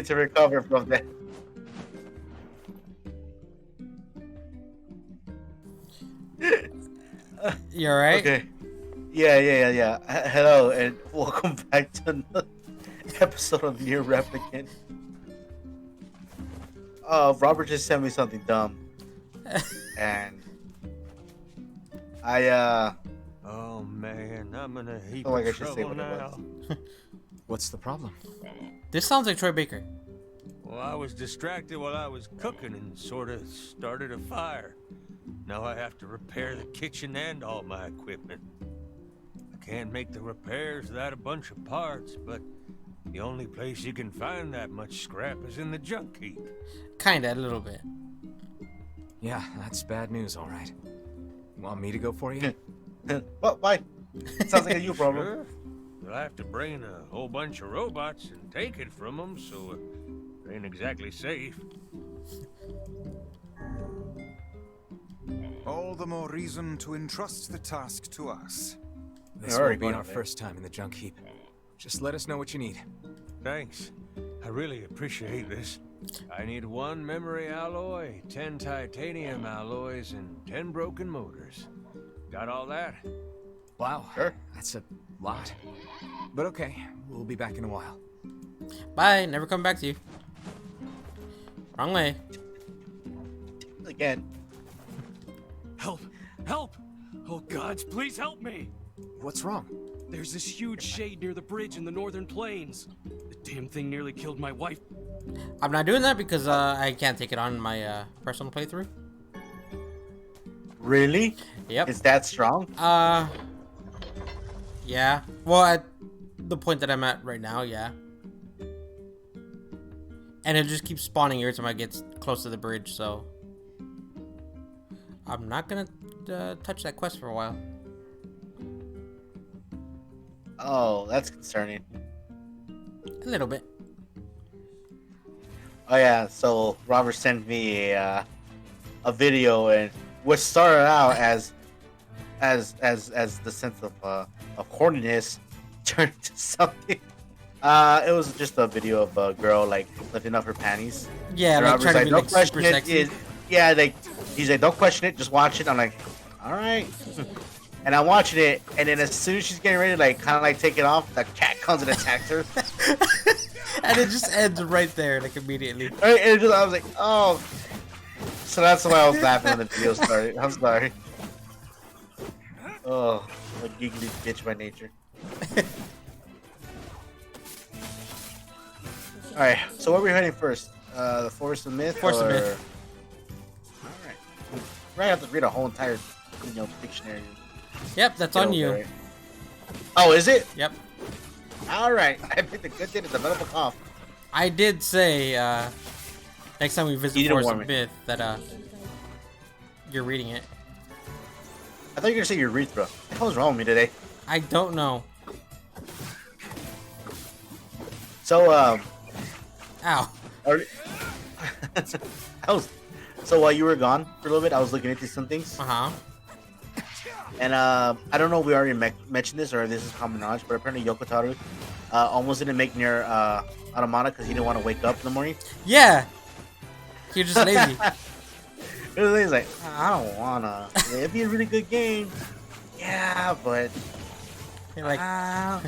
need to recover from that. You alright? Okay. Yeah. Hello, and welcome back to another episode of Nier Replicant. Robert just sent me something dumb, and I Oh man, I'm in a heap feel like I of should say trouble what it now. was. What's the problem? This sounds like Troy Baker. Well, I was distracted while I was cooking and sort of started a fire. Now I have to repair the kitchen and all my equipment. I can't make the repairs without a bunch of parts, but the only place you can find that much scrap is in the junk heap. Kinda, a little bit. Yeah, that's bad news, all right. Want me to go for you? What? Why? Sounds like a you problem. Sure. We'll have to bring in a whole bunch of robots and take it from them, so it ain't exactly safe. All the more reason to entrust the task to us. This Alright, won't be going our up there. first time in the junk heap. Just let us know what you need. Thanks. I really appreciate this. I need 1 memory alloy, 10 titanium alloys, and 10 broken motors. Got all that? Wow, Sure. that's a lot. But okay, we'll be back in a while. Bye, never come back to you. Wrong way. Again. Help! Help! Oh gods, please help me! What's wrong? There's this huge shade near the bridge in the northern plains. The damn thing nearly killed my wife. I'm not doing that because I can't take it on my personal playthrough. Really? Yep. Is that strong? Yeah. Well, at the point that I'm at right now, yeah. And it just keeps spawning every time I get close to the bridge, so I'm not gonna touch that quest for a while. Oh, that's concerning. A little bit. Oh yeah, so Robert sent me a video, and what started out as the sense of horniness turned to something. It was just a video of a girl like lifting up her panties. Yeah, And like Robert's trying to be "Don't like question super it." sexy. Yeah, like he's like, don't question it, just watch it. I'm like, all right. And I'm watching it, and then as soon as she's getting ready to like kind of like take it off, the cat comes and attacks her. And it just ends right there, like immediately. Right, and it just, I was like, oh. So that's why I was laughing when the video started. I'm sorry. Oh, a giggly bitch by nature. Alright, so where are we heading first? The Forest of Myth? Forest of Myth. Alright. We're gonna have to read a whole entire, dictionary. Yep, that's Get on over you. it. Oh, is it? Yep. Alright, I picked a good day to develop a cough. I did say next time we You visit didn't Forest warn of me. Myth that you're reading it. I thought you were gonna say urethra. What was wrong with me today? I don't know. So, Ow. are- so while you were gone for a little bit, I was looking into some things. Uh-huh. And I don't know if we already mentioned this or if this is common knowledge, but apparently Yoko Taro almost didn't make Nier Automata because he didn't want to wake up in the morning. Yeah. You're just lazy. He's like, I don't wanna. It'd be a really good game. Yeah, but You're like, come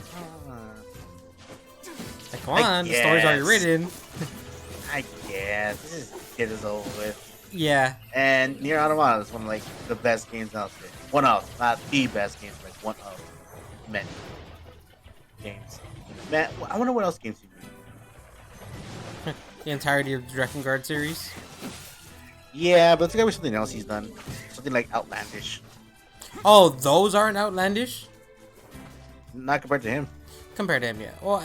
I on, the story's already guess. written. I guess this get is over with. Yeah. And Nier Automata is one of like the best games out there. One of, not the best games, like one of many games. Man, I wonder what else games you do. The entirety of the Drakengard series. Yeah, but it's gotta be something else he's done. Something like outlandish. Oh, those aren't outlandish? Not compared to him. Compared to him, yeah. Well,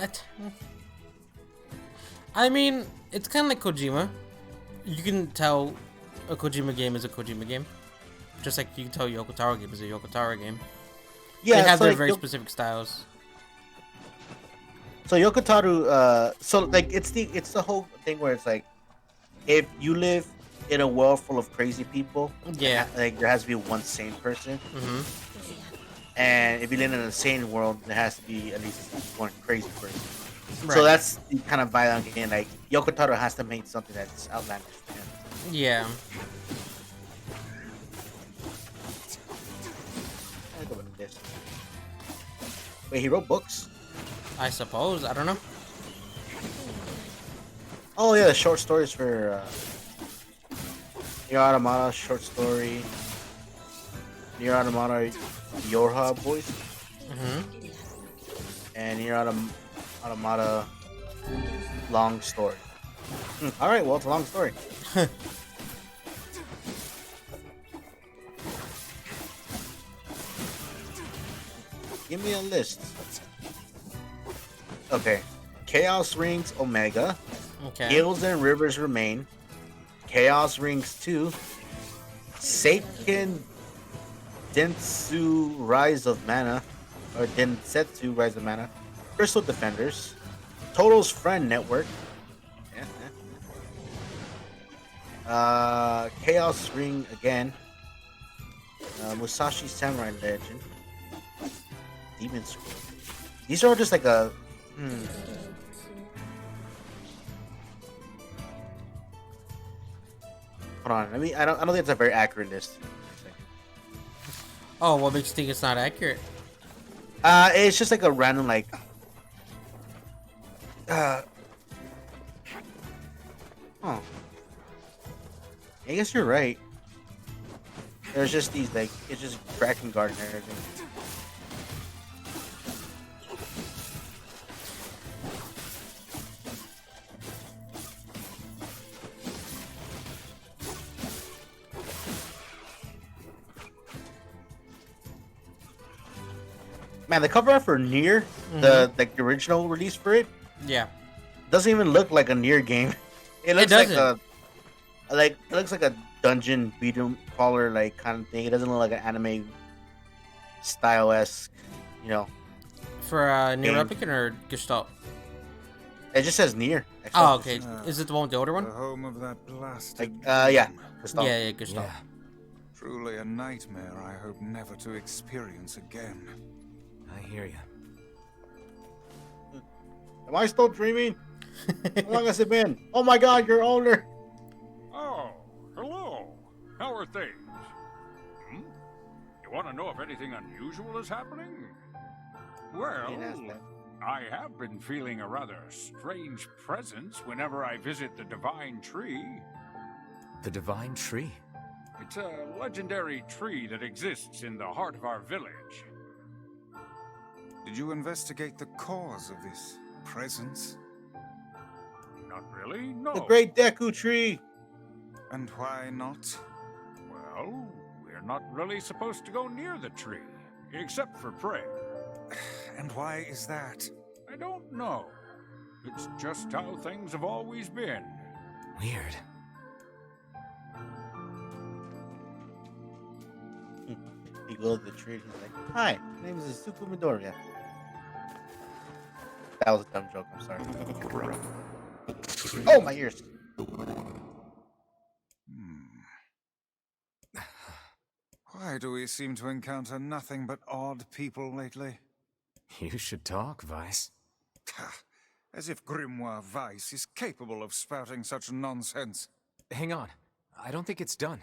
I mean, it's kind of like Kojima. You can tell a Kojima game is a Kojima game. Just like you can tell a Yoko Taro game is a Yoko Taro game. Yeah, They have so their like, very specific styles. So Yoko Taro, so like it's the whole thing where it's like, if you live in a world full of crazy people, Yeah. like there has to be one sane person, Mm-hmm. and if you live in a sane world, there has to be at least one crazy person. So Right. that's the kind of vibe I'm getting. Like Yoko Taro has to make something that's outlandish for him. Yeah. I go with this. Wait, he wrote books? I suppose. I don't know. Oh yeah, the short stories for Nier Automata short story. Nier Automata Yorha Boys Mm-hmm. and Nier Automata long story. All right, well it's a long story. Give me a list. Okay, Chaos Rings Omega, Okay. Hills and Rivers Remain, Chaos Rings 2, Seiken Dentsu Rise of Mana, or Densetsu Rise of Mana, Crystal Defenders, Total's Friend Network, Chaos Ring again, Musashi Samurai Legend, Demon Scroll. These are all just like a. Hold on. I don't think it's a very accurate list. Oh, what makes you think it's not accurate? It's just like a random like. Oh. I guess you're right. There's just these like it's just Kraken Garden and everything. Man, the cover art for Nier, the original release for it, Yeah. doesn't even look like a Nier game. It looks like doesn't. it looks like a dungeon beat 'em crawler like kind of thing. It doesn't look like an anime style esque, you know. For Nier Game. Replicant or Gestalt? It just says Nier. Oh, okay. Is it the one with the older The one? home of that blasted Yeah. dream. Crystal. Yeah, Gestalt. Yeah. Truly a nightmare I hope never to experience again. I hear you. Am I still dreaming? How long has it been? Oh my god, you're older. Oh, hello. How are things? Hmm? You want to know if anything unusual is happening? Well, Didn't ask that. I have been feeling a rather strange presence whenever I visit the Divine Tree. The Divine Tree? It's a legendary tree that exists in the heart of our village. Did you investigate the cause of this presence? Not really, no. The Great Deku Tree. And why not? Well, we're not really supposed to go near the tree, except for prayer. And why is that? I don't know. It's just how things have always been. Weird. He goes to the tree and he's like, "Hi, my name is Izuku Midoriya." That was a dumb joke. I'm sorry. Oh, my ears. Why do we seem to encounter nothing but odd people lately? You should talk, Vice. As if Grimoire Weiss is capable of spouting such nonsense. Hang on. I don't think it's done.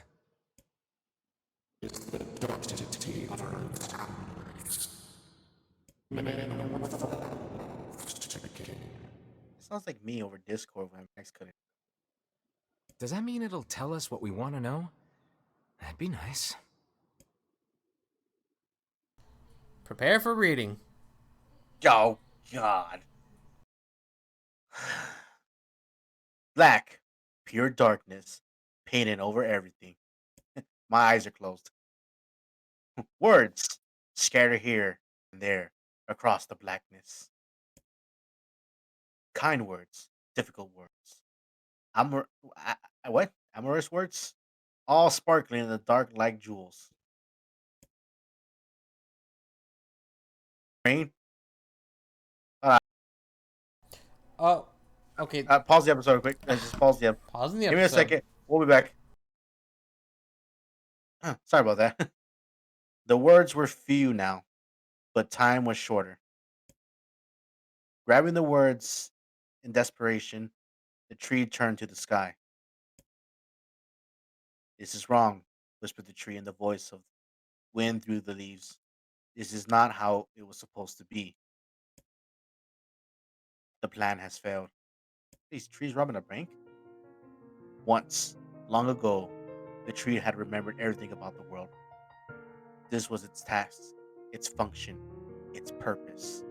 Sounds like me over Discord when Max couldn't. Does that mean it'll tell us what we want to know? That'd be nice. Prepare for reading. Oh, God. Black, pure darkness, painted over everything. My eyes are closed. Words scattered here and there across the blackness. Kind words, difficult words. What? Amorous words? All sparkling in the dark like jewels. Rain? Oh, okay. Pause the episode quick. Let's just pause the episode. Pausing the Give me a episode. second. We'll be back. Sorry about that. The words were few now, but time was shorter. Grabbing the words in desperation, the tree turned to the sky. This is wrong, whispered the tree in the voice of wind through the leaves. This is not how it was supposed to be. The plan has failed. These trees robbing a bank? Once, long ago, the tree had remembered everything about the world. This was its task, its function, its purpose.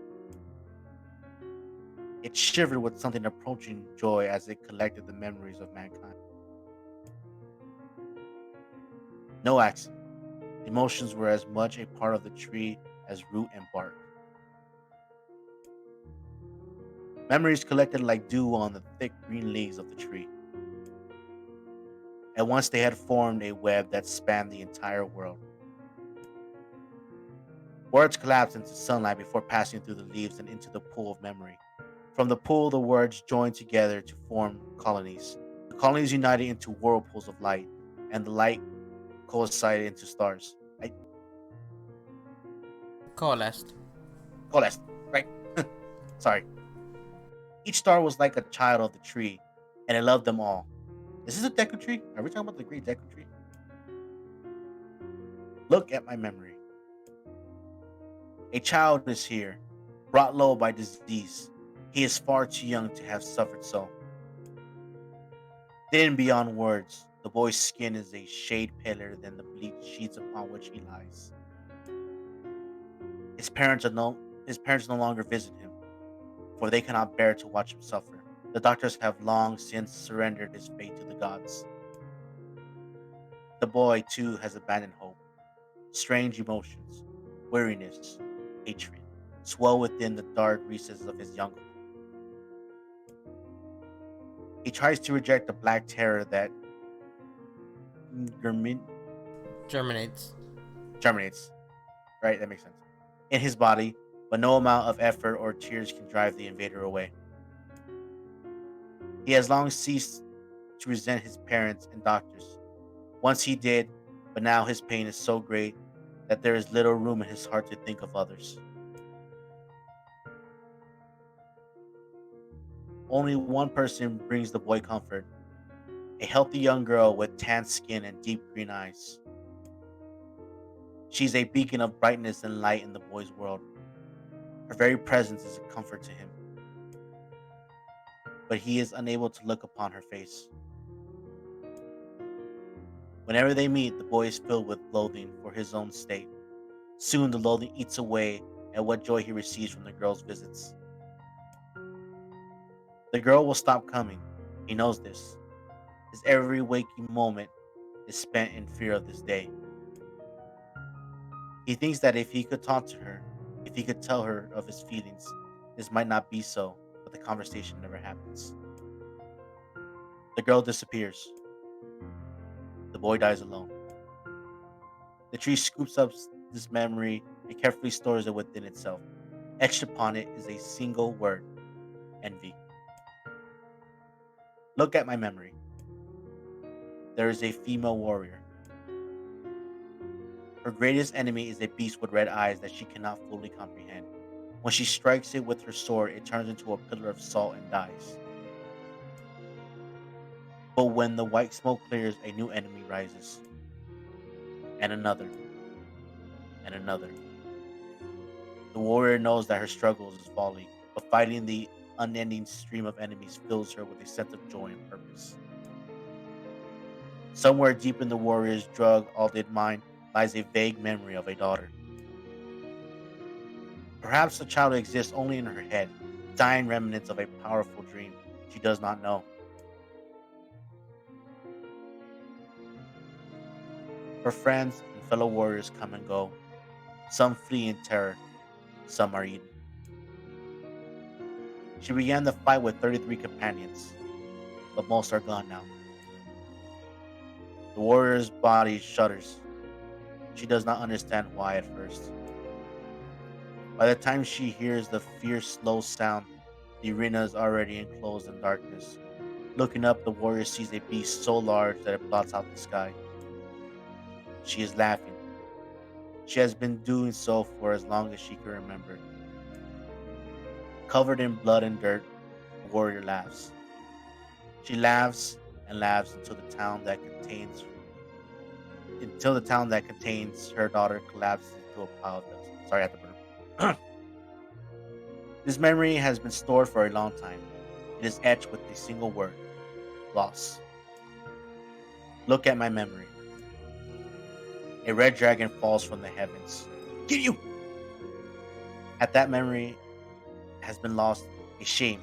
It shivered with something approaching joy as it collected the memories of mankind. No accident. Emotions were as much a part of the tree as root and bark. Memories collected like dew on the thick green leaves of the tree. At once they had formed a web that spanned the entire world. Words collapsed into sunlight before passing through the leaves and into the pool of memory. From the pool, the words joined together to form colonies. The colonies united into whirlpools of light, and the light coalesced into stars. Coalesced. Coalesced, right? Sorry. Each star was like a child of the tree, and it loved them all. Is this a Deku tree? Are we talking about the great Deku tree? Look at my memory. A child is here, brought low by disease. He is far too young to have suffered so. Thin beyond words, the boy's skin is a shade paler than the bleached sheets upon which he lies. His parents are no his parents no longer visit him, for they cannot bear to watch him suffer. The doctors have long since surrendered his fate to the gods. The boy, too, has abandoned hope. Strange emotions, weariness, hatred, swell within the dark recesses of his young heart. He tries to reject the black terror that germin- Germinates. germinates. Right, that makes sense. In his body, but no amount of effort or tears can drive the invader away. He has long ceased to resent his parents and doctors. Once he did, but now his pain is so great that there is little room in his heart to think of others. Only one person brings the boy comfort, a healthy young girl with tan skin and deep green eyes. She's a beacon of brightness and light in the boy's world. Her very presence is a comfort to him, but he is unable to look upon her face. Whenever they meet, the boy is filled with loathing for his own state. Soon the loathing eats away at what joy he receives from the girl's visits. The girl will stop coming. He knows this. His every waking moment is spent in fear of this day. He thinks that if he could talk to her, if he could tell her of his feelings, this might not be so, but the conversation never happens. The girl disappears. The boy dies alone. The tree scoops up this memory and carefully stores it within itself. Etched upon it is a single word: envy. Look at my memory. There is a female warrior. Her greatest enemy is a beast with red eyes that she cannot fully comprehend. When she strikes it with her sword, it turns into a pillar of salt and dies. But when the white smoke clears, a new enemy rises. And another. And another. The warrior knows that her struggle is folly, but fighting the unending stream of enemies fills her with a sense of joy and purpose. Somewhere deep in the warrior's drug-altered mind lies a vague memory of a daughter. Perhaps the child exists only in her head, dying remnants of a powerful dream she does not know. Her friends and fellow warriors come and go. Some flee in terror, some are eaten. She began the fight with 33 companions, but most are gone now. The warrior's body shudders. She does not understand why at first. By the time she hears the fierce, slow sound, the arena is already enclosed in darkness. Looking up, the warrior sees a beast so large that it blots out the sky. She is laughing. She has been doing so for as long as she can remember. Covered in blood and dirt, the warrior laughs. She laughs and laughs until the town that contains her daughter collapses into a pile of dust. Sorry, I have to burp. This memory has been stored for a long time. It is etched with a single word: loss. Look at my memory. A red dragon falls from the heavens. Get you! At that memory has been lost, a shame.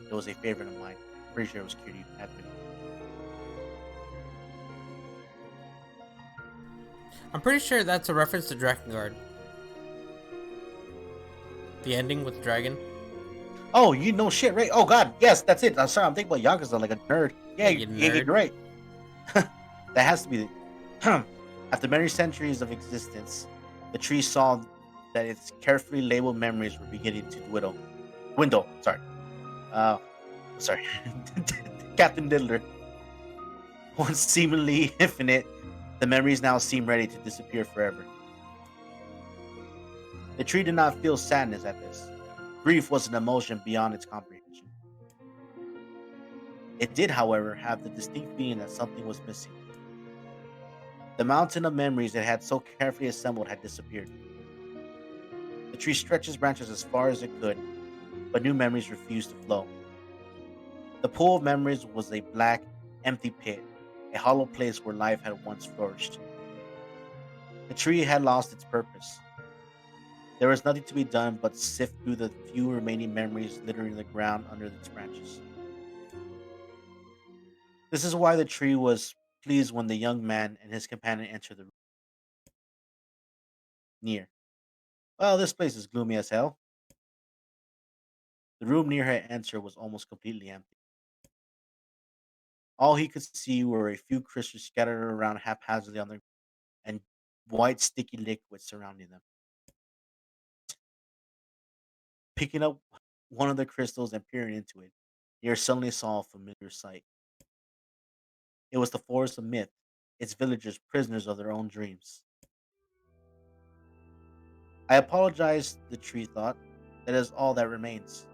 It was a favorite of mine. Pretty sure it was Cutie. I'm pretty sure that's a reference to Drakengard. The ending with the dragon. Oh, you know shit, right? Oh god, yes, that's it. I'm sorry, I'm thinking about Yakuza like a nerd. Yeah, You you're nerd. right. That has to be the... After many centuries of existence, the tree saw that its carefully labeled memories were beginning to dwindle. Sorry. Captain Diddler. Once seemingly infinite, the memories now seem ready to disappear forever. The tree did not feel sadness at this. Grief was an emotion beyond its comprehension. It did, however, have the distinct feeling that something was missing. The mountain of memories it had so carefully assembled had disappeared. The tree stretched its branches as far as it could, but new memories refused to flow. The pool of memories was a black, empty pit, a hollow place where life had once flourished. The tree had lost its purpose. There was nothing to be done but sift through the few remaining memories littering the ground under its branches. This is why the tree was pleased when the young man and his companion entered the room. Near. Well, this place is gloomy as hell. The room near her answer was almost completely empty. All he could see were a few crystals scattered around haphazardly on the ground and white sticky liquid surrounding them. Picking up one of the crystals and peering into it, Near suddenly saw a familiar sight. It was the forest of myth, its villagers prisoners of their own dreams. I apologize, the tree thought. That is all that remains.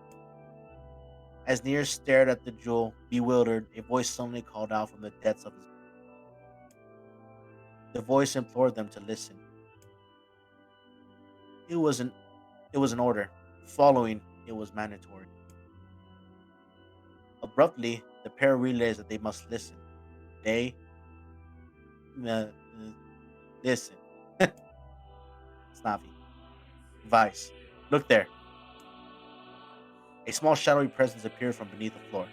As Near stared at the jewel, bewildered, a voice suddenly called out from the depths of his. The voice implored them to listen. It was an it was an order. Following it was mandatory. Abruptly, the pair realized that they must listen. They uh, uh, listen. Snappy. Vice. Look there. A small shadowy presence appeared from beneath the floor.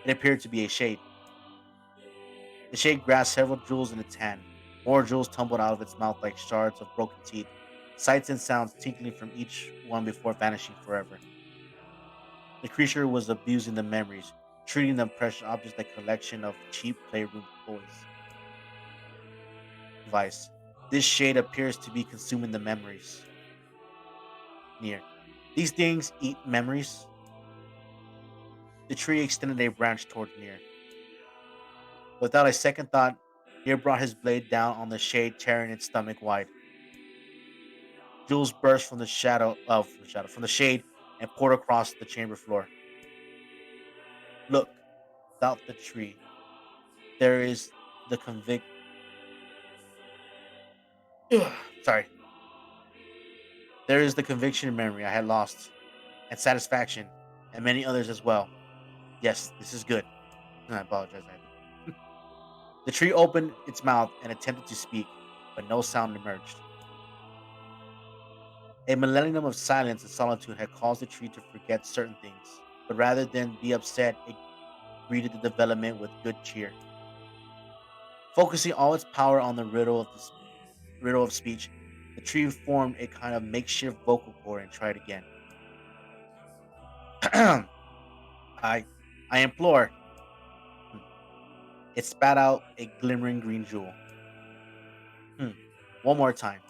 It appeared to be a shade. The shade grasped several jewels in its hand. More jewels tumbled out of its mouth like shards of broken teeth, sights and sounds tinkling from each one before vanishing forever. The creature was abusing the memories, treating them precious objects like a collection of cheap playroom toys. Vice. This shade appears to be consuming the memories. Near. These things eat memories. The tree extended a branch toward Near. Without a second thought, Near brought his blade down on the shade, tearing its stomach wide. Jewels burst from from the shade and poured across the chamber floor. Look, thought the tree. There is the convict. Sorry. There is the conviction memory I had lost, and satisfaction, and many others as well. Yes, this is good. I apologize. The tree opened its mouth and attempted to speak, but no sound emerged. A millennium of silence and solitude had caused the tree to forget certain things, but rather than be upset, it greeted the development with good cheer. Focusing all its power on the riddle of speech, the tree formed a kind of makeshift vocal cord and tried again. I, I implore. Hmm. It spat out a glimmering green jewel. Hmm. One more time.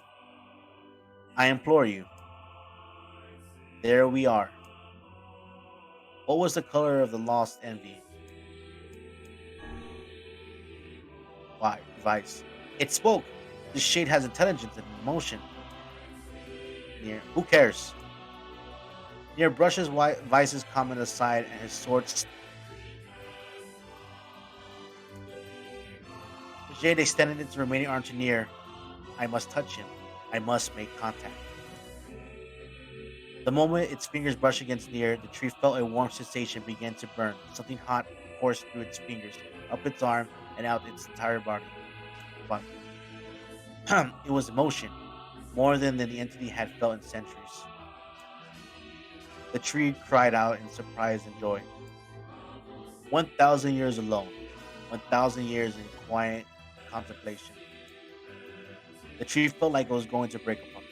I implore you. There we are. What was the color of the lost envy? Why, Vice. It spoke. This shade has intelligence and emotion. Near. Who cares? Nier brushes Vice's comment aside and his sword. Jade extended its remaining arm to Nier. I must touch him. I must make contact. The moment its fingers brushed against Nier, the tree felt a warm sensation begin to burn. Something hot coursed through its fingers, up its arm, and out its entire body. But it was emotion, more than the entity had felt in centuries. The tree cried out in surprise and joy. 1,000 years alone, 1,000 years in quiet contemplation. The tree felt like it was going to break apart.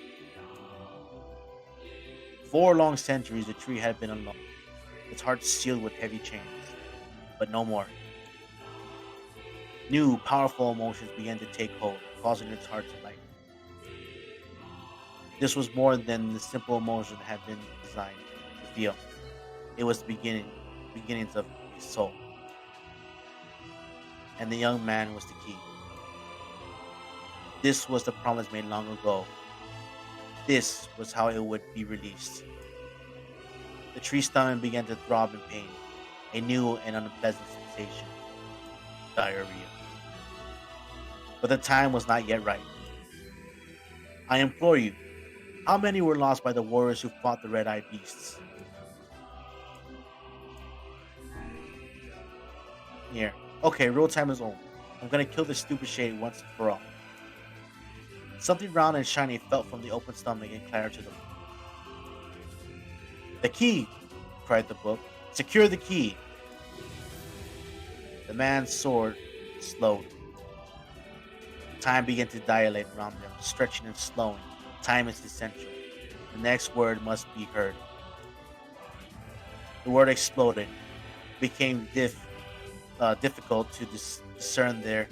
4 long centuries the tree had been alone, its heart sealed with heavy chains, but no more. New, powerful emotions began to take hold, causing its heart to light. This was more than the simple emotion that had been designed to feel. It was the beginnings of a soul. And the young man was the key. This was the promise made long ago. This was how it would be released. The tree's stomach began to throb in pain, a new and unpleasant sensation. Diarrhea. But the time was not yet right. I implore you, how many were lost by the warriors who fought the red-eyed beasts? Here. Okay, real time is over. I'm gonna kill this stupid shade once and for all. Something round and shiny fell from the open stomach and clattered to the floor. The key! Cried the book. Secure the key! The man's sword slowed. Time began to dilate around them, stretching and slowing. Time is essential. The next word must be heard. The word exploded. It became difficult to discern their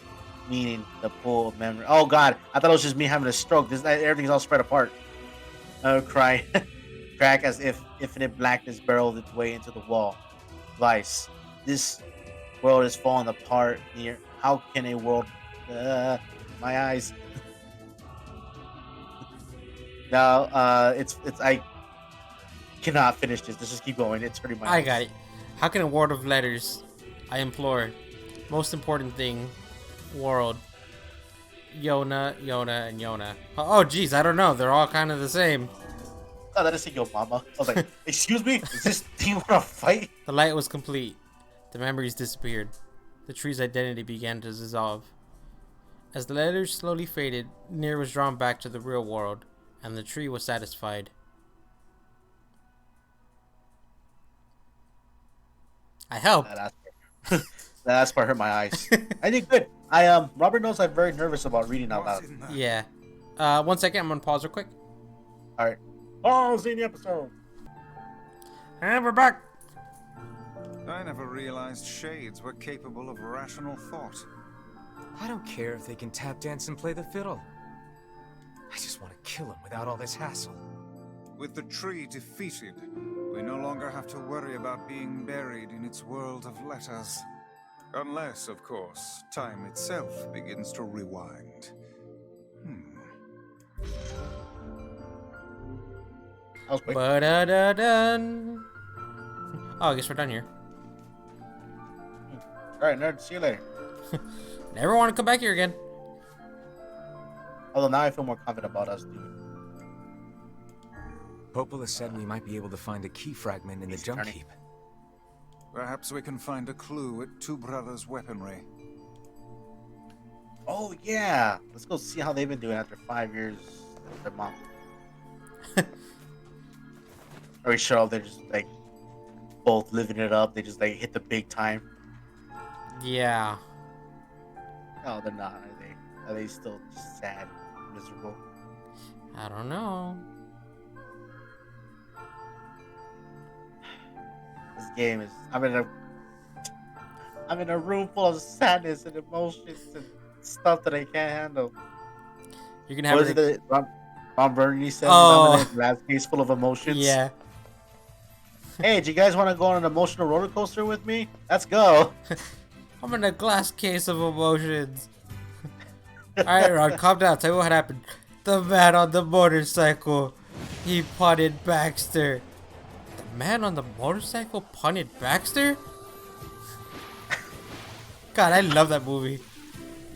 meaning, the pull of memory. Oh god, I thought it was just me having a stroke. Everything's all spread apart. Oh, cry. Crack as if infinite blackness barreled its way into the wall. Vice. This world is falling apart. Near. How can a world... my eyes. Now, it's I cannot finish this. Let's just keep going. It's hurting my eyes. I got it. How can a world of letters, I implore, most important thing, world, Yona, Yona, and Yona. Oh, geez, I don't know. They're all kind of the same. Oh, that is your mama. I was like, excuse me? Is this thing want to fight? The light was complete. The memories disappeared. The tree's identity began to dissolve. As the letters slowly faded, Nier was drawn back to the real world, and the tree was satisfied. I helped. That last part hurt my eyes. I did good. Robert knows I'm very nervous about reading out loud. Yeah. 1 second, I'm gonna pause real quick. Alright. Pause in the episode. And we're back. I never realized shades were capable of rational thought. I don't care if they can tap dance and play the fiddle. I just want to kill him without all this hassle. With the tree defeated, we no longer have to worry about being buried in its world of letters. Unless, of course, time itself begins to rewind. That was quick. Ba-da-da-dun. Oh, I guess we're done here. Alright, nerd. See you later. Never want to come back here again. Although now I feel more confident about us, dude. Popola said we might be able to find a key fragment in the junk turning. heap. Perhaps we can find a clue at Two Brothers' weaponry. Oh, yeah. Let's go see how they've been doing after 5 years of their mom. Are we sure they're just, like, both living it up? They just, like, hit the big time? Yeah. No, they're not, are they? Are they still just sad, miserable? I don't know. This game is... I'm in a room full of sadness and emotions and stuff that I can't handle. You're gonna have What is it that Ron Burgundy said? Oh. I'm in a glass case full of emotions. Yeah. Hey, do you guys want to go on an emotional roller coaster with me? Let's go. I'm in a glass case of emotions. Alright, Ron, calm down. Tell me what happened. The man on the motorcycle. He punted Baxter. The man on the motorcycle punted Baxter? God, I love that movie.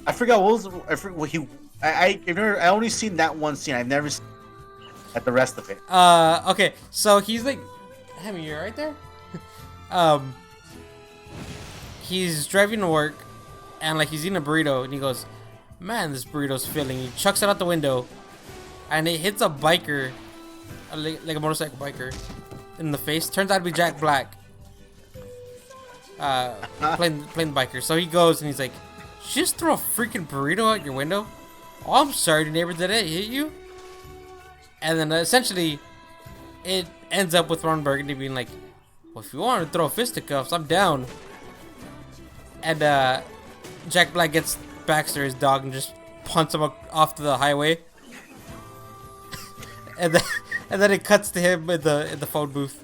I forgot what was. I forgot what he. I remember. I only seen that one scene. I've never seen at the rest of it. Okay, so he's like, Hemi, you're right there. He's driving to work, and like he's eating a burrito, and he goes, "Man, this burrito's filling." He chucks it out the window, and it hits a biker, like a motorcycle biker, in the face. Turns out to be Jack Black, playing the biker. So he goes and he's like, "Did you just throw a freaking burrito out your window?" "Oh, I'm sorry, neighbor. Did it hit you?" And then essentially, it ends up with Ron Burgundy being like, "Well, if you want to throw fisticuffs, I'm down." And Jack Black gets Baxter, his dog, and just punts him off to the highway. and then it cuts to him in the phone booth.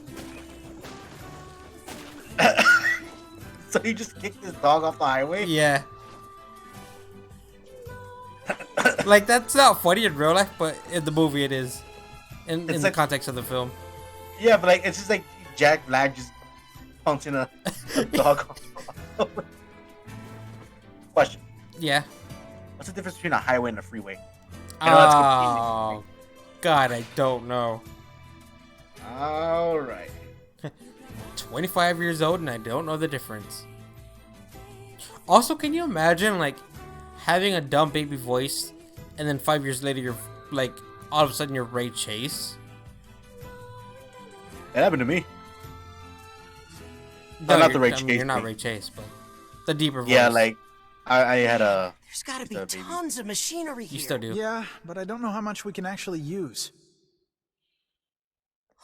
So he just kicked his dog off the highway? Yeah. Like, that's not funny in real life, but in the movie it is. In the context of the film. Yeah, but like it's just like Jack Black just punching a dog off. Question. Yeah. What's the difference between a highway and a freeway? I know that's Oh, God, I don't know. Alright. 25 years old and I don't know the difference. Also, can you imagine, like, having a dumb baby voice and then 5 years later you're, like, all of a sudden you're Ray Chase? That happened to me. No, not the Ray I mean, Chase you're not thing. Ray Chase, but the deeper voice. Yeah, like, I had a... There's gotta be a baby. tons of machinery here. You still do. Yeah, but I don't know how much we can actually use.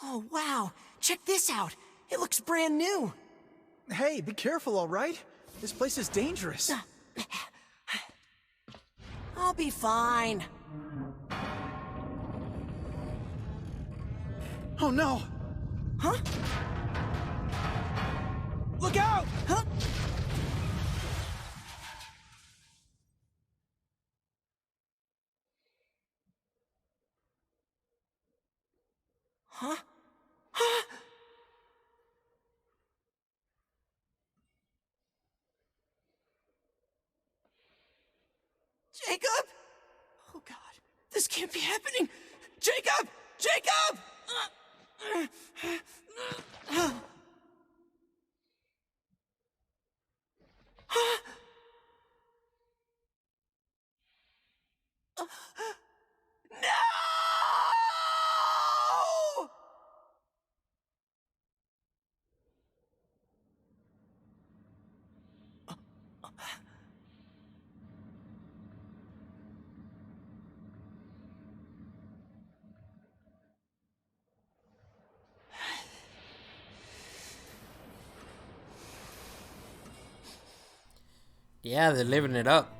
Oh, wow. Check this out. It looks brand new. Hey, be careful, all right? This place is dangerous. I'll be fine. Oh, no! Huh? Look out! Huh? Huh? Huh? Jacob? Oh God, this can't be happening. Jacob! Jacob! No! Yeah, they're living it up.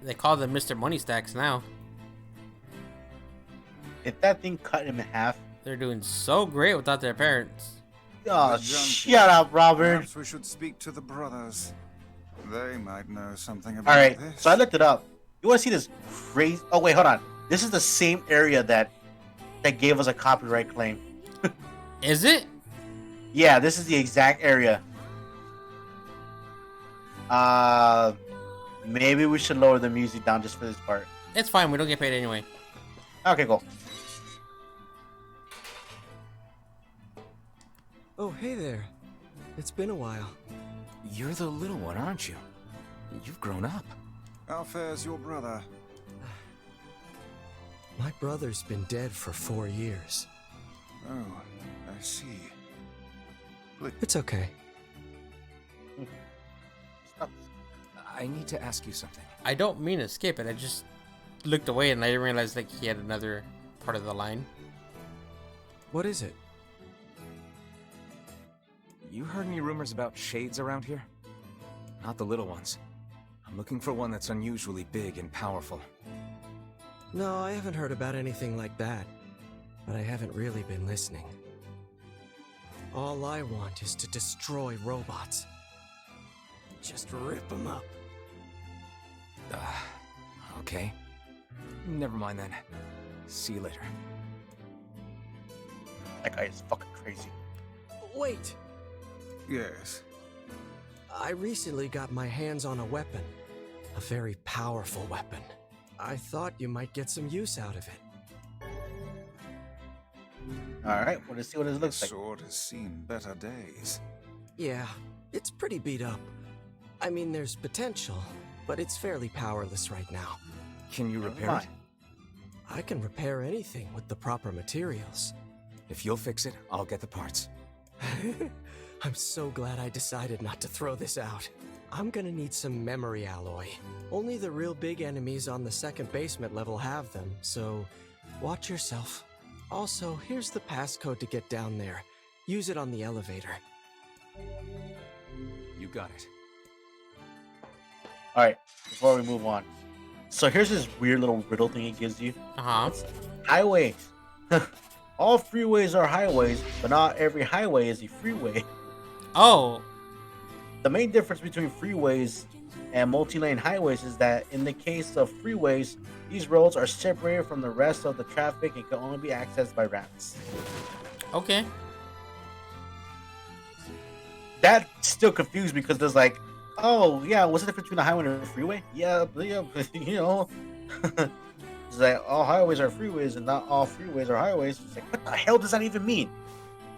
They call them Mr. Money Stacks now. If that thing cut him in half... They're doing so great without their parents. Oh, shut up, Robert. Perhaps we should speak to the brothers. They might know something about Alright, this. so I looked it up. You want to see this crazy... Oh, wait, hold on. This is the same area that gave us a copyright claim. Is it? Yeah, this is the exact area. Maybe we should lower the music down just for this part. It's fine, we don't get paid anyway. Okay, cool. Oh, hey there. It's been a while. You're the little one, aren't you? You've grown up. How fares your brother? My brother's been dead for 4 years. Oh, I see. It's okay. I need to ask you something. I don't mean to skip it, I just looked away and I didn't realize like he had another part of the line. What is it? You heard any rumors about shades around here? Not the little ones. I'm looking for one that's unusually big and powerful. No, I haven't heard about anything like that. But I haven't really been listening. All I want is to destroy robots. Just rip them up. Okay. Never mind then. See you later. That guy is fucking crazy. Wait. Yes. I recently got my hands on a weapon. A very powerful weapon. I thought you might get some use out of it. Alright, well, let's see what it looks like. Sword has seen better days. Yeah, it's pretty beat up. I mean, there's potential, but it's fairly powerless right now. Can you repair mind. it? I can repair anything with the proper materials. If you'll fix it, I'll get the parts. I'm so glad I decided not to throw this out. I'm gonna need some memory alloy. Only the real big enemies on the second basement level have them, so watch yourself. Also, here's the passcode to get down there. Use it on the elevator. You got it. Alright, before we move on. So here's this weird little riddle thing it gives you. Uh-huh. Highways. All freeways are highways, but not every highway is a freeway. Oh. The main difference between freeways and multi-lane highways is that in the case of freeways, these roads are separated from the rest of the traffic and can only be accessed by ramps. Okay. That still confused me because there's like, oh yeah, what's the difference between a highway and a freeway? Yeah, you know. It's like all highways are freeways and not all freeways are highways. It's like, what the hell does that even mean?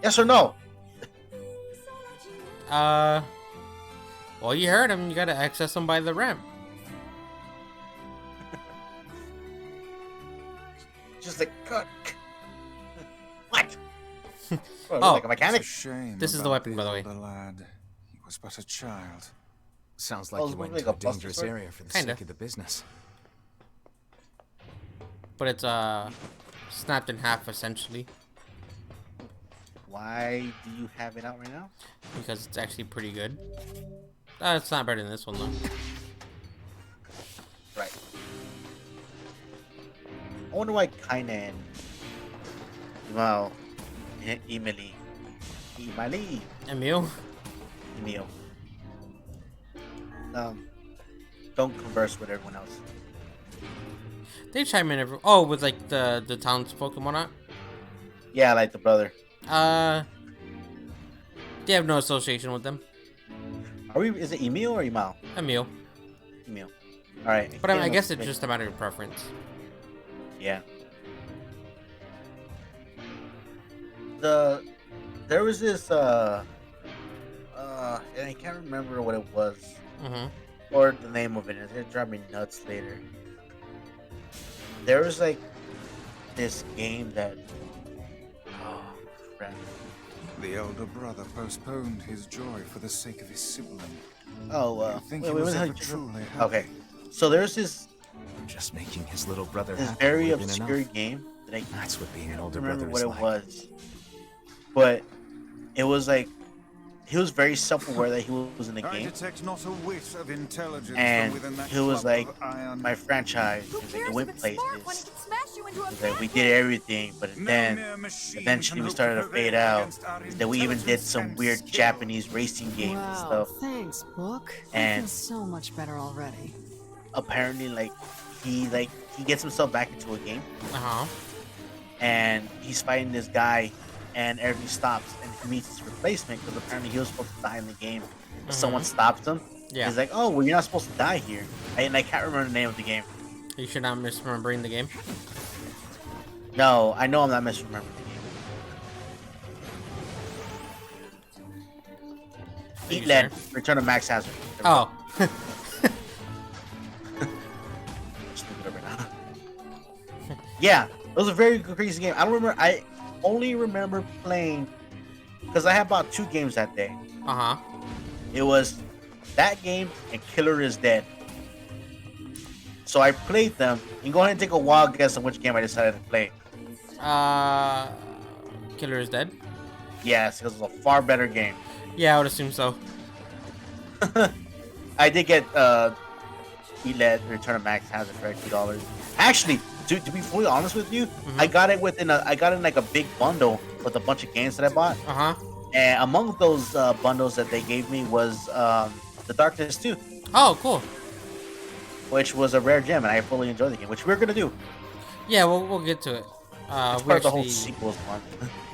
Yes or no? Well, you heard him. You gotta access them by the ramp. Just like, what? What, Oh. like a mechanic? It's a shame This is the about weapon, by the way. older lad. He was but a child. Sounds Oh, like it's you went like to a a buster dangerous sword? area for the Kinda. sake of the business. But it's snapped in half essentially Why do you have it out right now? because it's actually pretty good. It's not better than this one though. Right. I wonder why Kainen. Well, Emily. Emil? Emil. Don't converse with everyone else. They chime in every. Oh, with like the townsfolk and whatnot. Yeah, like the brother. They have no association with them. Are we? Is it Emil or Emil? Emil. Emil. All right. But I guess it's just a matter of preference. Yeah. There was this and I can't remember what it was or the name of it. It's gonna drive me nuts later. There was like this game that crap. The elder brother postponed his joy for the sake of his sibling. Oh, You think wait, he wait, was wait, ever wait, truly happy? okay. So there's this Just making his little brother this happy very would have been obscure enough. game that I That's what being an don't older remember brother what is it like. was, but it was like he was very self-aware that he was in the I game, detect not a whit of intelligence and from within that he was clump like, of iron. my franchise, Who it cares went if it's smart when it places. can smash you into a It's like we pancake? did everything, but No then mere machine eventually can we hope started to prevail fade out. against our That we even did intelligence some and weird skill. Japanese racing games and Wow, stuff. thanks, book. I And- feel so much better already. Apparently, he gets himself back into a game, and he's fighting this guy, and everything stops, and he meets his replacement because apparently he was supposed to die in the game. But someone stops him. Yeah. He's like, "Oh, well, you're not supposed to die here," and I can't remember the name of the game. You should not misremembering the game. No, I know I'm not misremembering the game. Eat you lead. sure? Return to Max Hazard. Oh. Stupid over now. Yeah, it was a very crazy game. I don't remember. I only remember playing because I had about 2 games that day. It was that game and Killer is Dead. So I played them. You can go ahead and take a wild guess on which game I decided to play. Killer is Dead? Yes, because it was a far better game. Yeah, I would assume so. I did get ELED Return of Max Hazard for $2. Actually, to be fully honest with you, I got it in like a big bundle with a bunch of games that I bought. And among those bundles that they gave me was The Darkness 2. Oh, cool. Which was a rare gem, and I fully enjoyed the game, which we're gonna do. Yeah, we'll get to it. It's We part of the whole actually- sequels one.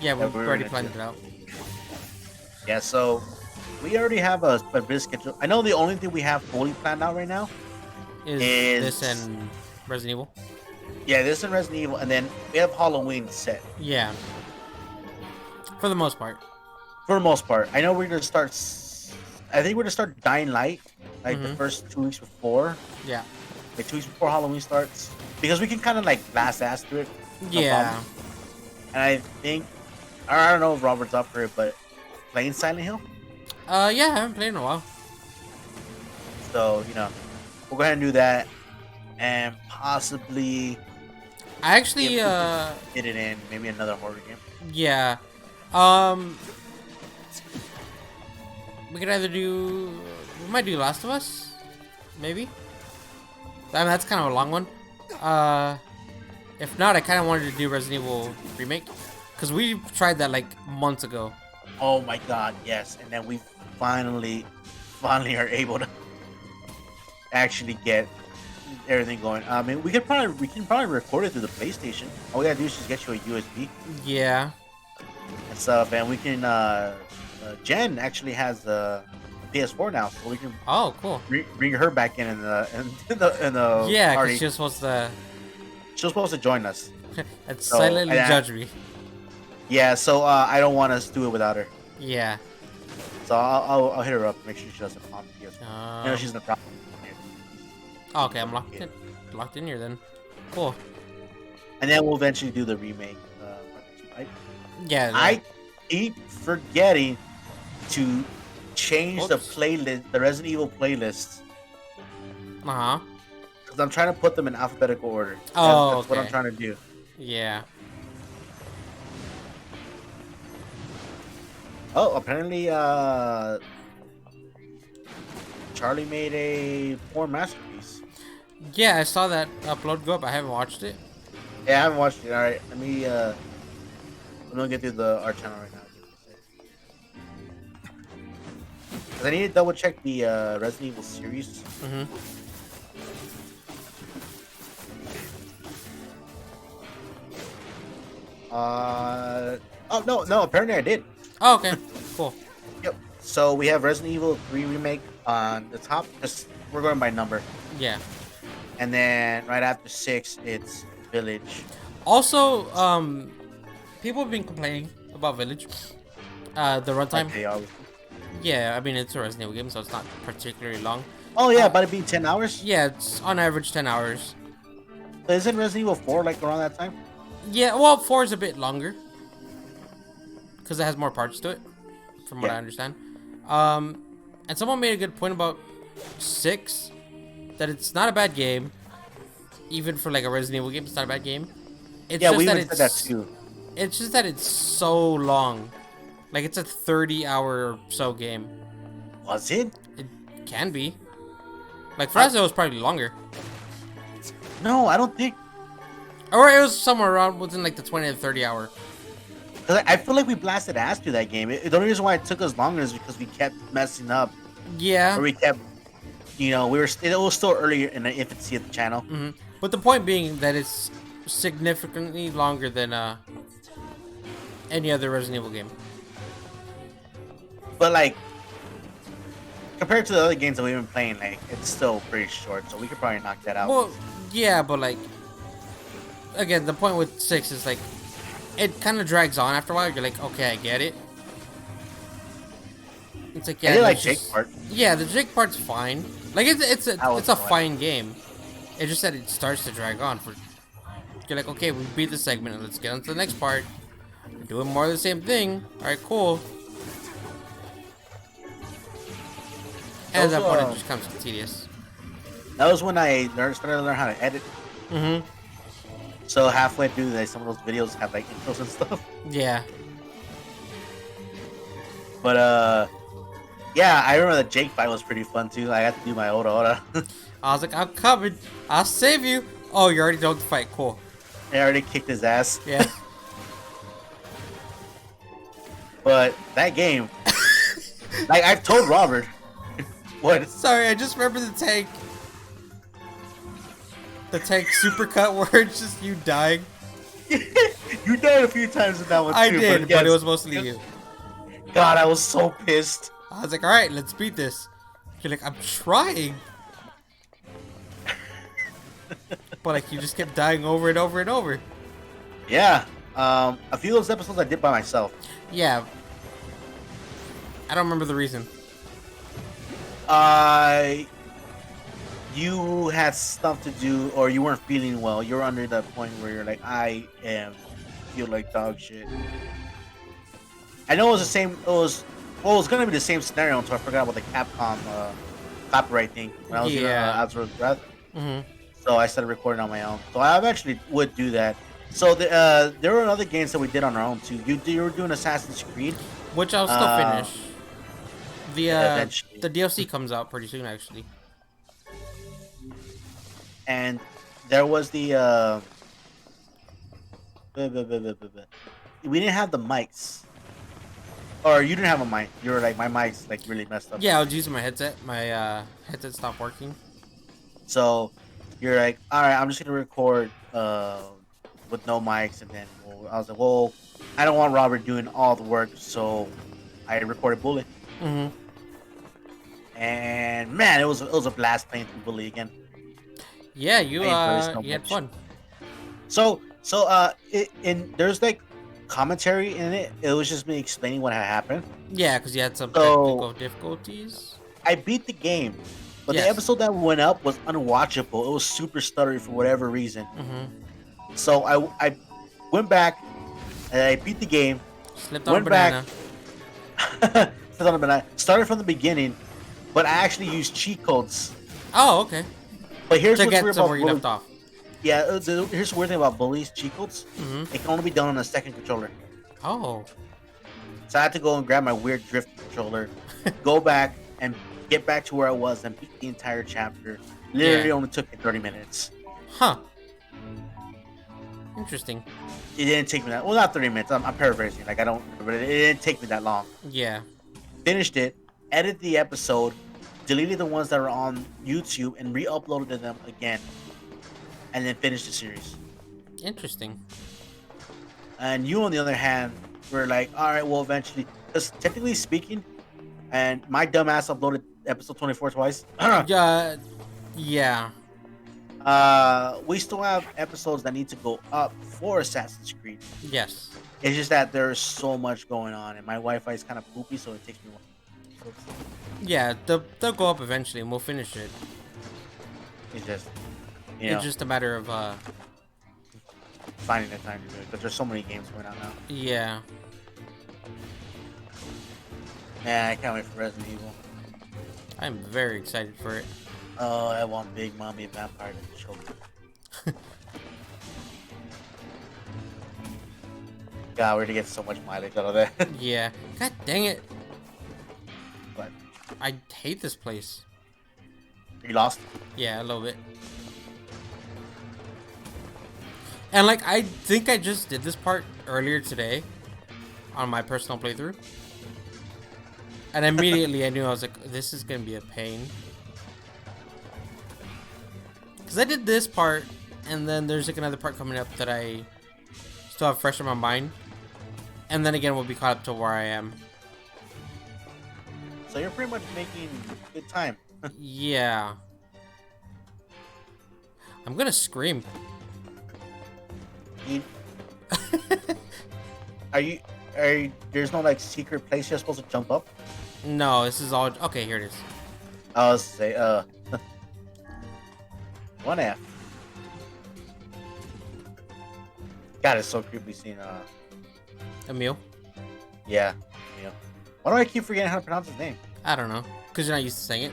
Yeah, that we we're already gonna planned do. it out. Yeah, so we already have a bit schedule. I know the only thing we have fully planned out right now Is this and Resident Evil? Yeah, this and Resident Evil, and then we have Halloween set. Yeah. For the most part. For the most part. I know we're gonna start. I think we're gonna start Dying Light, like the Mhm. first 2 weeks before. Yeah. Like 2 weeks before Halloween starts, because we can kind of like last ass through it. No Yeah. problem. And I think, I don't know if Robert's up for it, but playing Silent Hill. Yeah, I haven't played in a while. So we'll go ahead and do that, and possibly. I actually Get it in maybe another horror game. Yeah. We could either do. We might do Last of Us, maybe. I mean, that's kind of a long one. If not, I kind of wanted to do Resident Evil remake, because we tried that like months ago. Oh my god, yes! And then we finally are able to actually get everything going. I mean, we can probably record it through the PlayStation. All we gotta do is just get you a USB Yeah. and stuff, and we can. Jen actually has a PS4 now, so we can. Oh, cool. Bring her back in the Yeah, party. because she was supposed to join us. and So, silently and judge me. Yeah, so I don't want us to do it without her. Yeah. So I'll hit her up, make sure she doesn't on PS4. I know she's in the problem. Oh, okay, I'm locked in here then. Cool. And then we'll eventually do the remake. Right? Yeah. I keep forgetting to change the playlist, the Resident Evil playlist, Uh huh. because I'm trying to put them in alphabetical order. Oh, that's what I'm okay. trying to do. Yeah. Oh, apparently, Charlie made a porn masterpiece. Yeah, I saw that upload go up. I haven't watched it. Yeah, I haven't watched it. All right, let me. I'm gonna get through our channel right now. Cause I need to double check the Resident Evil series. Mm-hmm. Oh no! Apparently I did. Oh, okay. Cool. Yep. So we have Resident Evil 3 remake on the top. Just we're going by number. Yeah. And then right after 6, it's Village. Also, people have been complaining about Village. The runtime. Okay, Yeah, I mean it's a Resident Evil game, so it's not particularly long. Oh yeah, about it being 10 hours. Yeah, it's on average 10 hours. Isn't Resident Evil 4 like around that time? Yeah, well, 4 is a bit longer because it has more parts to it, from what I understand. And someone made a good point about 6, that it's not a bad game, even for like a Resident Evil game. It's not a bad game. It's Yeah, just we that even said that too. It's just that it's so long. Like it's a 30-hour or so game. Was it? It can be. Like Fragment was probably longer. No, I don't think. Or it was somewhere around within like the 20 to 30 hour. Cause I feel like we blasted ass through that game. The only reason why it took us longer is because we kept messing up. Yeah. Or we kept, it was still early in the infancy of the channel. Mm-hmm. But the point being that it's significantly longer than any other Resident Evil game. But like, compared to the other games that we've been playing, like it's still pretty short. So we could probably knock that out. Well, yeah, but like, again, the point with 6 is like, it kind of drags on after a while. You're like, okay, I get it. It's like, yeah, I did like there's Jake just- part. Yeah, the Jake part's fine. Like it's a fun. fine game. It's just that it starts to drag on. You're like, okay, we beat the segment, let's get on to the next part. We're doing more of the same thing. All right, cool. And at that point, it just becomes tedious. That was when I started to learn how to edit. Mm-hmm. So halfway through, some of those videos have like intros and stuff. Yeah. But yeah, I remember the Jake fight was pretty fun too. I had to do my ora. I was like, I'm coming. I'll save you. Oh, you already done the fight. Cool. I already kicked his ass. Yeah. But that game, like I've told Robert. What? Sorry, I just remember the tank. The tank supercut where it's just you dying. You died a few times in that one too. I did, yes, but it was mostly you. god, I was so pissed. I was like, all right, let's beat this. You're like, I'm trying. But like, you just kept dying over and over and over. Yeah. A few of those episodes I did by myself. Yeah. I don't remember the reason. You had stuff to do, or you weren't feeling well. You're under that point where you're like, feel like dog shit. I know it was the same. It was gonna be the same scenario until I forgot about the Capcom copyright thing when I was in Absolute Breath. So I started recording on my own. So I eventually would do that. So there were other games that we did on our own too. You were doing Assassin's Creed, which I'll still finish. Eventually. The DLC comes out pretty soon, actually. And there was the we didn't have the mics. Or you didn't have a mic. You were like, my mic's like really messed up. Yeah, I was using my headset. My headset stopped working. So you're like, all right, I'm just gonna record with no mics, and then I was like, well, I don't want Robert doing all the work, so I recorded Bully. And man, it was a blast playing through Bully again. Yeah, you had fun. So there's like commentary in it. It was just me explaining what had happened. Yeah, because you had some technical difficulties. I beat the game, but the episode that went up was unwatchable. It was super stuttery for whatever reason. So I went back and I beat the game. Slipped on a banana. Slipped on a banana. Started from the beginning, but I actually used cheat codes. Oh, okay. But here's to what's get weird to about where you left off. Yeah, here's the weird thing about Bully's cheat codes. It can only be done on a second controller. Oh. So I had to go and grab my weird drift controller, go back and get back to where I was and beat the entire chapter. Literally only took me 30 minutes. Huh. Interesting. It didn't take me that. Well, not 30 minutes. I'm paraphrasing. Like I don't. But it didn't take me that long. Yeah. Finished it. Edited the episode. Deleted the ones that are on YouTube and re-uploaded them again. And then finished the series. Interesting. And you, on the other hand, were like, all right, well, eventually, because technically speaking, and my dumbass uploaded episode 24 twice. Yeah. We still have episodes that need to go up for Assassin's Creed. Yes. It's just that there's so much going on, and my Wi-Fi is kind of poopy, so it takes me a while. Yeah, they'll go up eventually, and we'll finish it. It's just, it's just a matter of finding the time to do it, because there's so many games going on now. Yeah. Man, I can't wait for Resident Evil. I'm very excited for it. Oh, I want Big Mommy Vampire to choke me. God, we're gonna get so much mileage out of that. Yeah. God dang it. What? I hate this place. You lost? Yeah, a little bit. And like, I think I just did this part earlier today on my personal playthrough. And immediately I knew, I was like, this is gonna be a pain. Because I did this part, and then there's like another part coming up that I still have fresh in my mind. And then again, we'll be caught up to where I am. So you're pretty much making good time. Yeah. I'm gonna scream. Are you, there's no like secret place you're supposed to jump up? No, this is all, okay, here it is. I was say, 1F. God, it's so creepy seeing, Emil? Yeah, Emil. Why do I keep forgetting how to pronounce his name? I don't know. Because you're not used to saying it.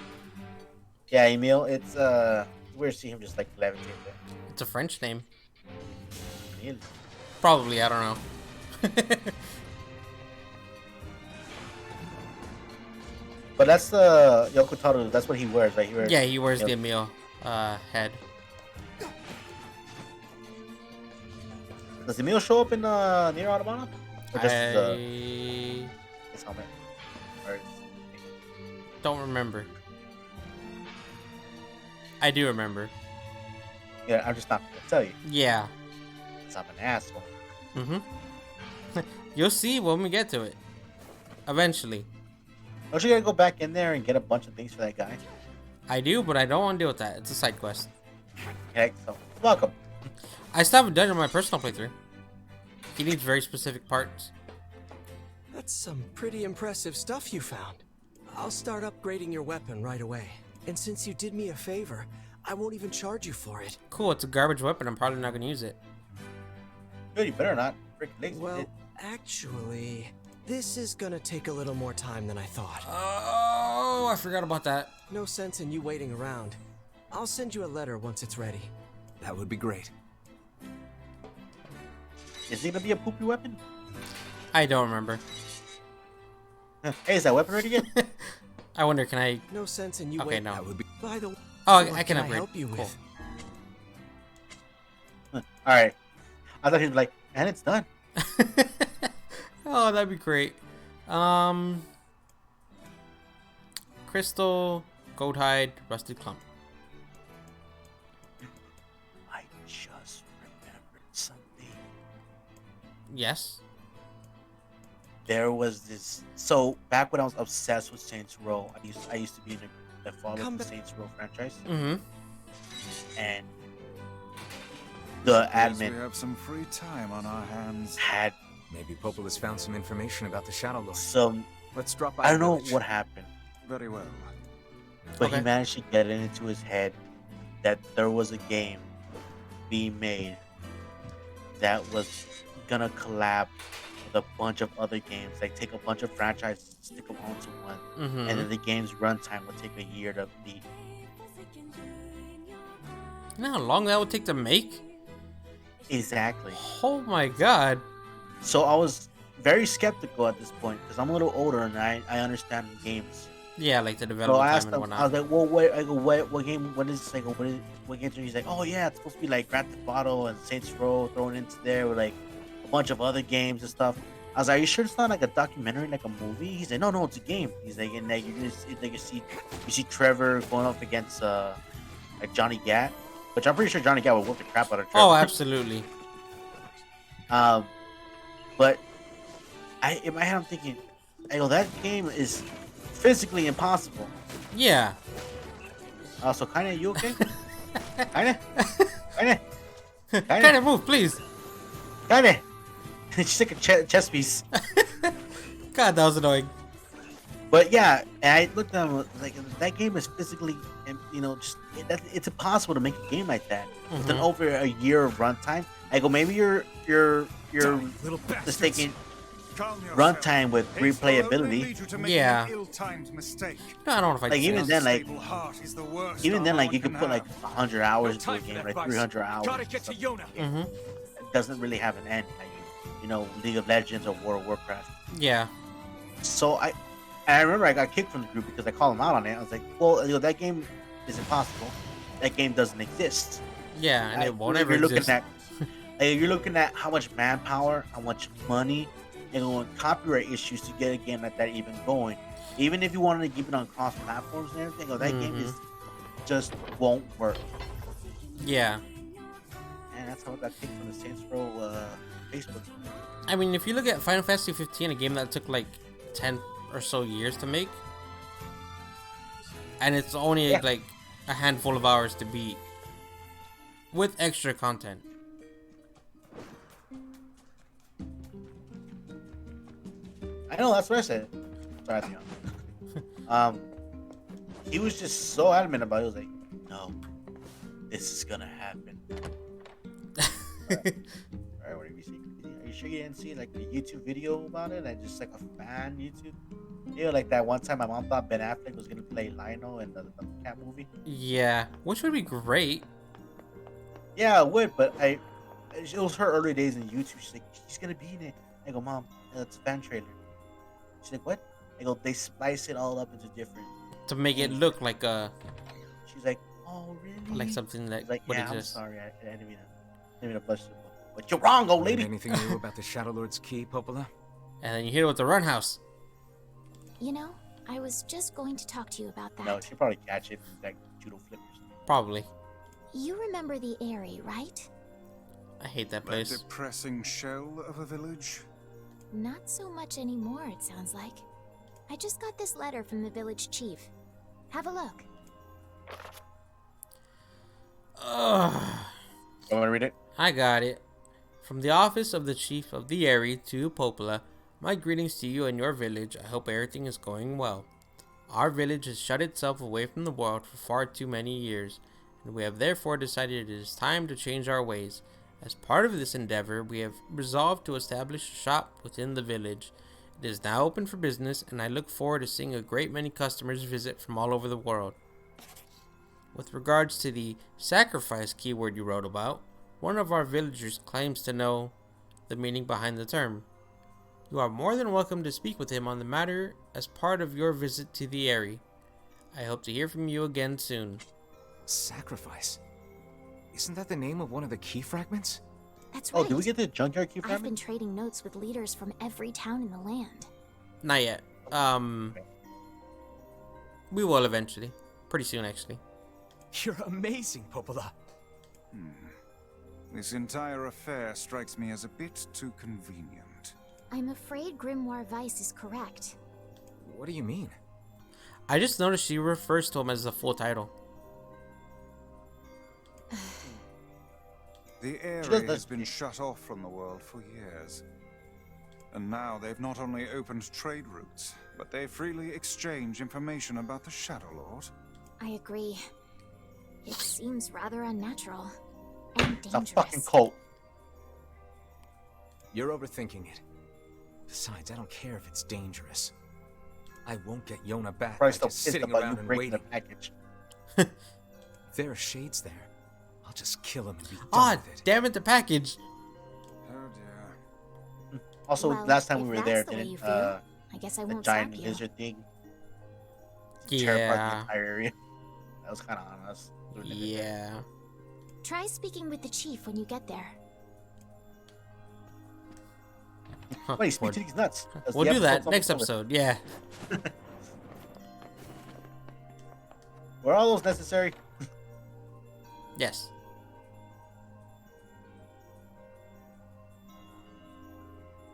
Yeah, Emil. It's, weird to see him just, like, levitate there. It's a French name. Emil. Probably, I don't know. But that's the Yokotaro. That's what he wears, right? He wears the Emil head. Does Emil show up in Nier Automata? Or just his helmet? Or don't remember. I do remember. Yeah, I'm just not gonna tell you. Yeah. Because I'm an asshole. You'll see when we get to it. Eventually. Don't you gotta go back in there and get a bunch of things for that guy? I do, but I don't want to deal with that. It's a side quest. Okay, so welcome. I still haven't done it in my personal playthrough. He needs very specific parts. That's some pretty impressive stuff you found. I'll start upgrading your weapon right away. And since you did me a favor, I won't even charge you for it. Cool, it's a garbage weapon. I'm probably not going to use it. Good, you better not. Freaking lazy. Well, actually, this is gonna take a little more time than I thought. Oh, I forgot about that. No sense in you waiting around. I'll send you a letter once it's ready. That would be great. Is it gonna be a poopy weapon? I don't remember. Hey, is that weapon ready yet? I wonder, can I... No sense in you Okay, waiting. no. That would be... By the way, Oh, what I can I upgrade. help you Cool. with? Alright. I thought he'd be like, and it's done. Oh, that'd be great. Crystal, goat hide, rusted clump. I just remembered something. Yes. There was this. So back when I was obsessed with Saints Row, I used to be in the follow of the Saints Row franchise, Mm-hmm. and the Guess admin we have some free time on our hands. had Maybe Popol has found some information about the Shadow Lord. some. Let's drop by I don't the know village. what happened, Very well. but Okay. he managed to get it into his head that there was a game being made that was gonna collab with a bunch of other games. Like take a bunch of franchises, stick them onto one, Mm-hmm. and then the game's runtime would take a year to beat. You know how long that would take to make? Exactly. Oh my god. So I was very skeptical at this point because I'm a little older and I understand games. Yeah, like the So development I time asked and him, whatnot. I was like, well, wait, I go, what game, what is, I go, what games are you? He's like, oh yeah, it's supposed to be like Grand Theft Auto and Saints Row thrown into there with like a bunch of other games and stuff. I was like, are you sure it's not like a documentary, like a movie? He's like, no, it's a game. He's like, and like, you're gonna see, like, you see Trevor going up against like Johnny Gat, which I'm pretty sure Johnny Gat would whoop the crap out of Trevor. Oh, absolutely. But in my head, I'm thinking, I go, that game is physically impossible. Yeah. So kinda, you okay? kinda. Kind of move, please. Kinda. She's like a chess piece. God, that was annoying. But yeah, and I looked at him like that game is physically, just it's impossible to make a game like that with an over a year of runtime. I go, maybe you're Little mistaking Calm yourself. runtime with Haste will only replayability. lead you to making Yeah. an ill-timed mistake. No, I don't know if I Like, can even say then, that. like, Unstable heart is the worst Even then, armor like you one could can put like have. 100 hours No into a time for game, that, like Bryce. 300 hours. Gotta get to Yona. Mm-hmm. It doesn't really have an end, like League of Legends or World of Warcraft. Yeah. So I remember I got kicked from the group because I called him out on it. I was like, well, that game is impossible. That game doesn't exist. Yeah, and it won't ever you're looking exist. you're looking at how much manpower, how much money, and copyright issues to get a game like that even going. Even if you wanted to keep it on cross platforms and everything, that game is just won't work. Yeah. And that's how I got kicked from the Saints Row Facebook. I mean, if you look at Final Fantasy 15, a game that took like 10 or so years to make, and it's only like a handful of hours to beat with extra content. I know, that's what I said. Sorry, Theon. He was just so adamant about it. He was like, no, this is gonna happen. Alright, what did you see? Are you sure you didn't see like a YouTube video about it? Like just like a fan YouTube? Like that one time my mom thought Ben Affleck was gonna play Lionel in the cat movie. Yeah, which would be great. Yeah, it would, but it was her early days in YouTube. She's like, he's gonna be in it. I go, Mom, it's a fan trailer. She's like, what? I go, they splice it all up into different. To make it look like a... She's like, oh, really? Like something that like, would yeah, exist. I'm sorry. I didn't mean to blush. But you're wrong, old lady. Anything new about the Shadow Lord's key, Popola? And then you hit it with the run house. You know, I was just going to talk to you about that. No, she'll probably catch it with that judo flippers. Probably. You remember the Airy, right? I hate that That place. depressing shell of a village. Not so much anymore, it sounds like. I just got this letter from the village chief. Have a look. Ugh. You want to read it? I got it. From the office of the chief of the area to Popola, my greetings to you and your village. I hope everything is going well. Our village has shut itself away from the world for far too many years, and we have therefore decided it is time to change our ways. As part of this endeavor, we have resolved to establish a shop within the village. It is now open for business, and I look forward to seeing a great many customers visit from all over the world. With regards to the sacrifice keyword you wrote about, one of our villagers claims to know the meaning behind the term. You are more than welcome to speak with him on the matter as part of your visit to the area. I hope to hear from you again soon. Sacrifice? Isn't that the name of one of the key fragments? That's right. Oh, did we get the junkyard key I've fragment? been trading notes with leaders from every town in the land. Not yet. We will eventually. Pretty soon, actually. You're amazing, Popola. This entire affair strikes me as a bit too convenient. I'm afraid Grimoire Weiss is correct. What do you mean? I just noticed she refers to him as the full title. The area has been shut off from the world for years. And now they've not only opened trade routes, but they freely exchange information about the Shadow Lord. I agree. It seems rather unnatural and It's a dangerous. fucking cult. You're overthinking it. Besides, I don't care if it's dangerous. I won't get Yona back by Christ, I'm just pissed sitting about you around and breaking the waiting. package. If there are shades there, I'll just kill him and be done Ah, with it. damn it, the package. Oh dear. Also, Well, last time if we were that's there, the way you didn't feel, I guess I the won't giant stop you. lizard thing tear apart the Yeah. entire area? That was kind of on us. Yeah. Try speaking with the chief when you get there. Wait, speak to these nuts. That's We'll the do that episode's next almost over. episode. Yeah. Were all those necessary? Yes.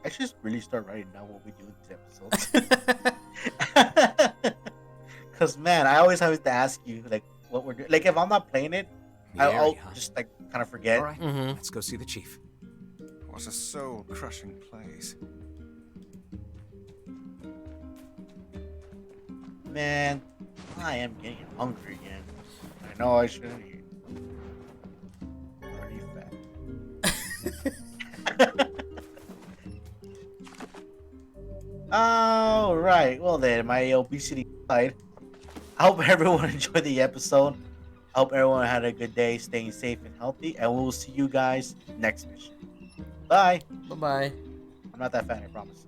I should just really start writing down what we do in these episodes. Because, man, I always have to ask you, like, what we're doing. Like, if I'm not playing it, The I'll area, huh? just, like, kind of forget. All right, Mhm. let's go see the chief. What a soul-crushing place. Man, I am getting hungry again. I know I shouldn't eat. Already fat. Alright, well then, my obesity aside, I hope everyone enjoyed the episode. I hope everyone had a good day, staying safe and healthy, and we'll see you guys next mission. Bye! Bye-bye. I'm not that fat, I promise.